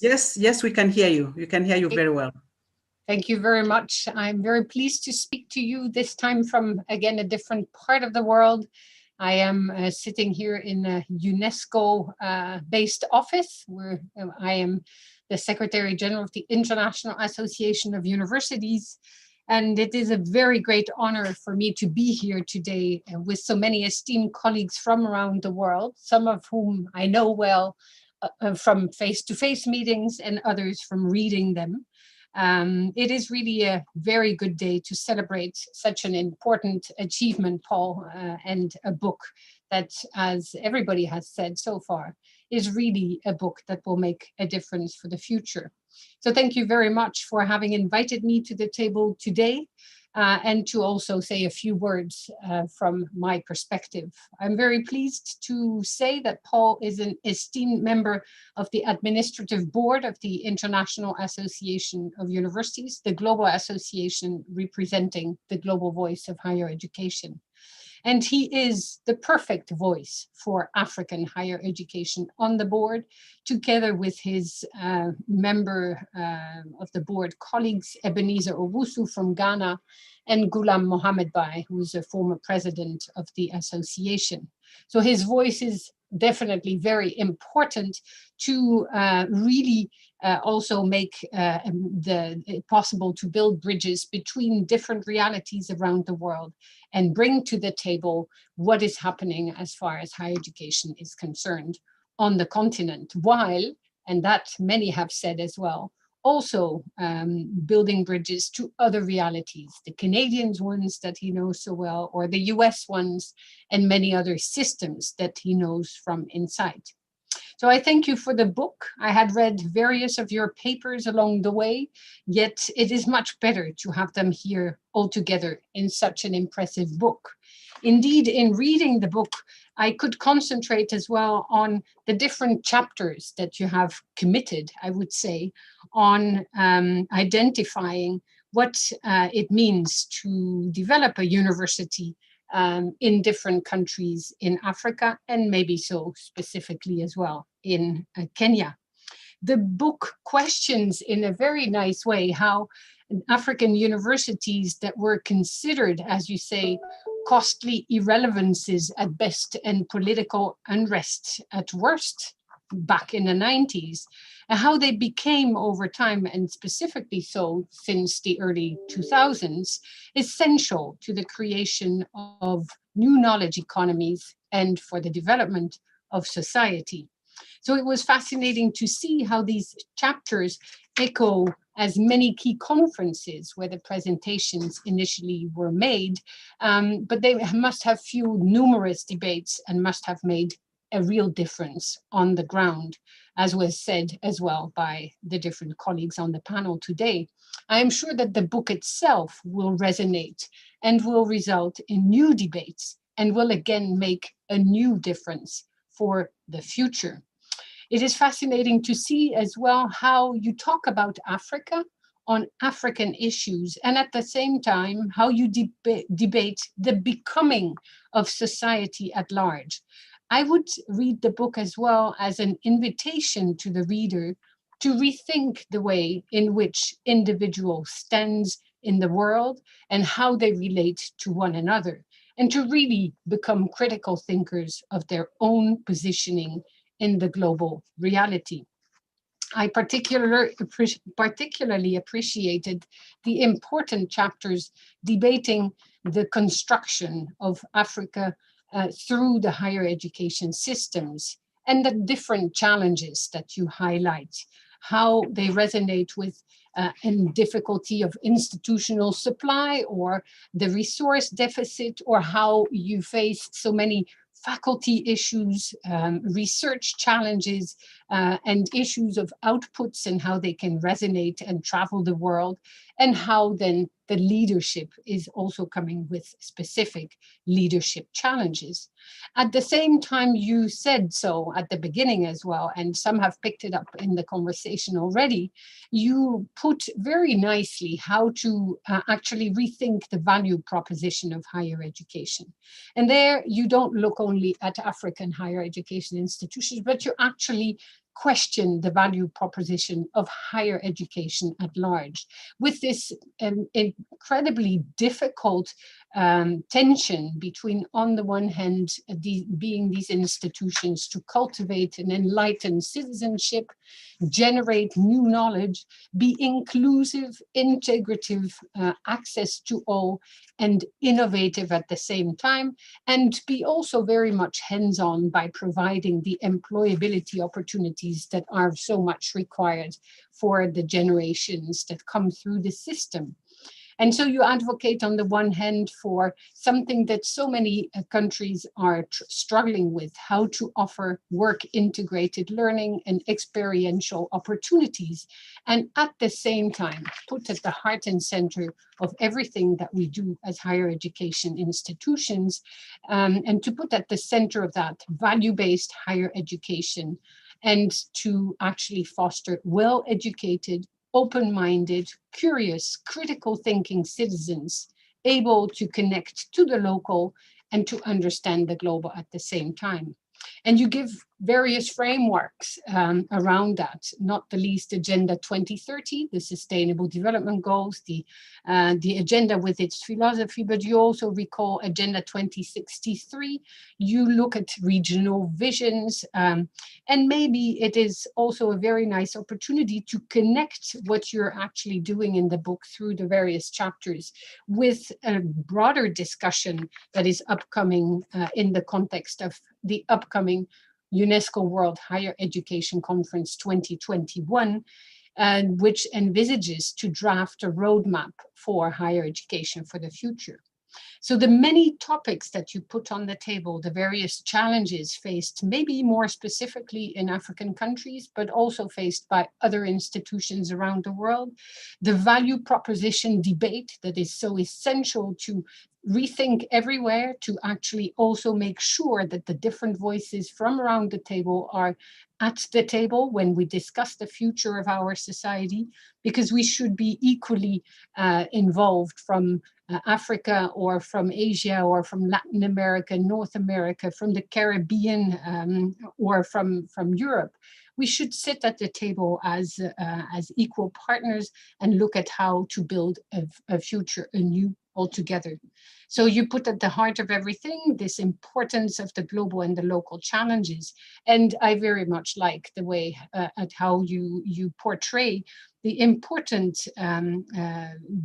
Yes, yes, we can hear you. We can hear you very well. Thank you very much. I'm very pleased to speak to you this time from, again, a different part of the world. I am sitting here in a UNESCO-based office where I am the Secretary General of the International Association of Universities. And it is a very great honor for me to be here today with so many esteemed colleagues from around the world, some of whom I know well from face-to-face meetings and others from reading them. It is really a very good day to celebrate such an important achievement, Paul, and a book that, as everybody has said so far, is really a book that will make a difference for the future. So thank you very much for having invited me to the table today. And to also say a few words from my perspective. I'm very pleased to say that Paul is an esteemed member of the administrative board of the International Association of Universities, the global association representing the global voice of higher education. And he is the perfect voice for African higher education on the board, together with his member of the board colleagues, Ebenezer Owusu from Ghana, and Ghulam Mohammed Bai, who is a former president of the association. So his voice is definitely very important to really also make it possible to build bridges between different realities around the world and bring to the table what is happening as far as higher education is concerned on the continent, while, and that many have said as well, also building bridges to other realities, the Canadians ones that he knows so well, or the US ones, and many other systems that he knows from inside. So I thank you for the book. I had read various of your papers along the way, yet it is much better to have them here all together in such an impressive book. Indeed, in reading the book, I could concentrate as well on the different chapters that you have committed, I would say, on identifying what it means to develop a university in different countries in Africa, and maybe so specifically as well in Kenya. The book questions in a very nice way how African universities that were considered, as you say, costly irrelevances at best and political unrest at worst back in the 90s, and how they became over time, and specifically so since the early 2000s, essential to the creation of new knowledge economies and for the development of society. So it was fascinating to see how these chapters echo as many key conferences where the presentations initially were made, but they must have fueled numerous debates and must have made a real difference on the ground, as was said as well by the different colleagues on the panel today. I am sure that the book itself will resonate and will result in new debates and will again make a new difference for the future. It is fascinating to see as well how you talk about Africa on African issues, and at the same time, how you debate the becoming of society at large. I would read the book as well as an invitation to the reader to rethink the way in which individuals stand in the world and how they relate to one another, and to really become critical thinkers of their own positioning in the global reality. I particularly appreciated the important chapters debating the construction of Africa through the higher education systems and the different challenges that you highlight, how they resonate with and difficulty of institutional supply or the resource deficit, or how you face so many faculty issues, research challenges, and issues of outputs and how they can resonate and travel the world, and how then the leadership is also coming with specific leadership challenges. At the same time, you said so at the beginning as well, and some have picked it up in the conversation already, you put very nicely how to actually rethink the value proposition of higher education. And there you don't look only at African higher education institutions, but you actually question the value proposition of higher education at large, with this incredibly difficult tension between, on the one hand, being these institutions to cultivate and enlighten citizenship, generate new knowledge, be inclusive, integrative, access to all, and innovative at the same time, and be also very much hands-on by providing the employability opportunities that are so much required for the generations that come through the system. And so you advocate on the one hand for something that so many countries are struggling with, how to offer work integrated learning and experiential opportunities, and at the same time put at the heart and center of everything that we do as higher education institutions, and to put at the center of that value-based higher education, and to actually foster well-educated, open-minded, curious, critical thinking citizens able to connect to the local and to understand the global at the same time. And you give various frameworks around that, not the least Agenda 2030, the Sustainable Development Goals, the agenda with its philosophy, but you also recall Agenda 2063. You look at regional visions, and maybe it is also a very nice opportunity to connect what you're actually doing in the book through the various chapters with a broader discussion that is upcoming in the context of the upcoming UNESCO World Higher Education Conference 2021, and which envisages to draft a roadmap for higher education for the future. So the many topics that you put on the table, the various challenges faced, maybe more specifically in African countries, but also faced by other institutions around the world, the value proposition debate that is so essential to rethink everywhere, to actually also make sure that the different voices from around the table are at the table when we discuss the future of our society, because we should be equally involved from Africa or from Asia or from Latin America, North America, from the Caribbean, or from Europe. We should sit at the table as equal partners and look at how to build a future anew altogether. So you put at the heart of everything this importance of the global and the local challenges. And I very much like the way at how you portray the important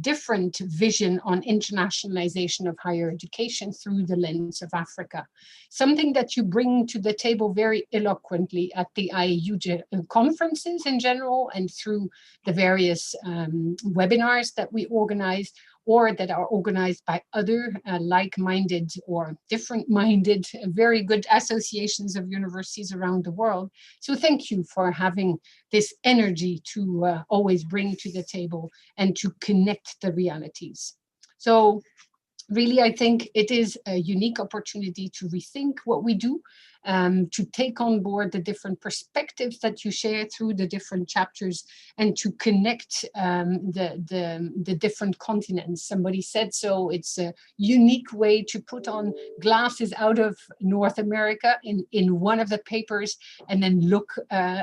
different vision on internationalization of higher education through the lens of Africa. Something that you bring to the table very eloquently at the IUJ conferences in general and through the various webinars that we organize, or that are organized by other like-minded or different-minded, very good associations of universities around the world. So thank you for having this energy to always bring to the table and to connect the realities. So really, I think it is a unique opportunity to rethink what we do, to take on board the different perspectives that you share through the different chapters, and to connect the different continents. Somebody said so, it's a unique way to put on glasses out of North America in one of the papers and then look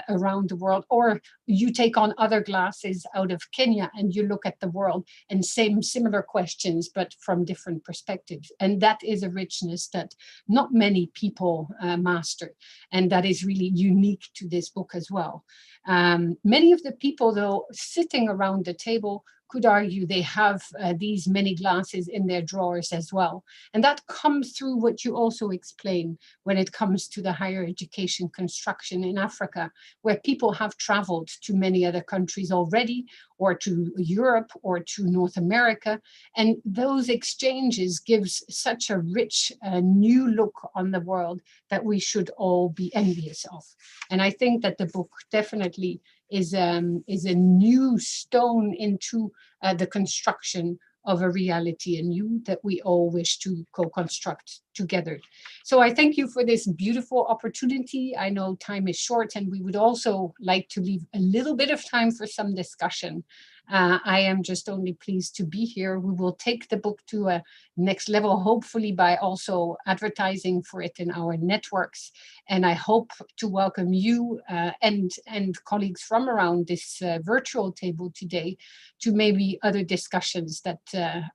around the world, or you take on other glasses out of Kenya and you look at the world and similar questions, but from different perspectives. And that is a richness that not many people master, and that is really unique to this book as well. Many of the people, though, sitting around the table could argue they have these many glasses in their drawers as well. And that comes through what you also explain when it comes to the higher education construction in Africa, where people have traveled to many other countries already, or to Europe or to North America. And those exchanges gives such a rich new look on the world that we should all be envious of. And I think that the book definitely is a new stone into the construction of a reality anew that we all wish to co-construct together. So I thank you for this beautiful opportunity. I know time is short, and we would also like to leave a little bit of time for some discussion. I am just only pleased to be here. We will take the book to a next level, hopefully by also advertising for it in our networks. And I hope to welcome you and colleagues from around this virtual table today to maybe other discussions that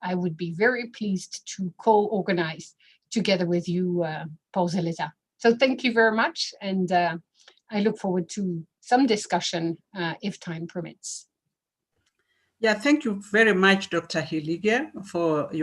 I would be very pleased to co-organize together with you, Paul Zeleza. So thank you very much. And I look forward to some discussion if time permits. Yeah, thank you very much, Dr. Hilligje, for your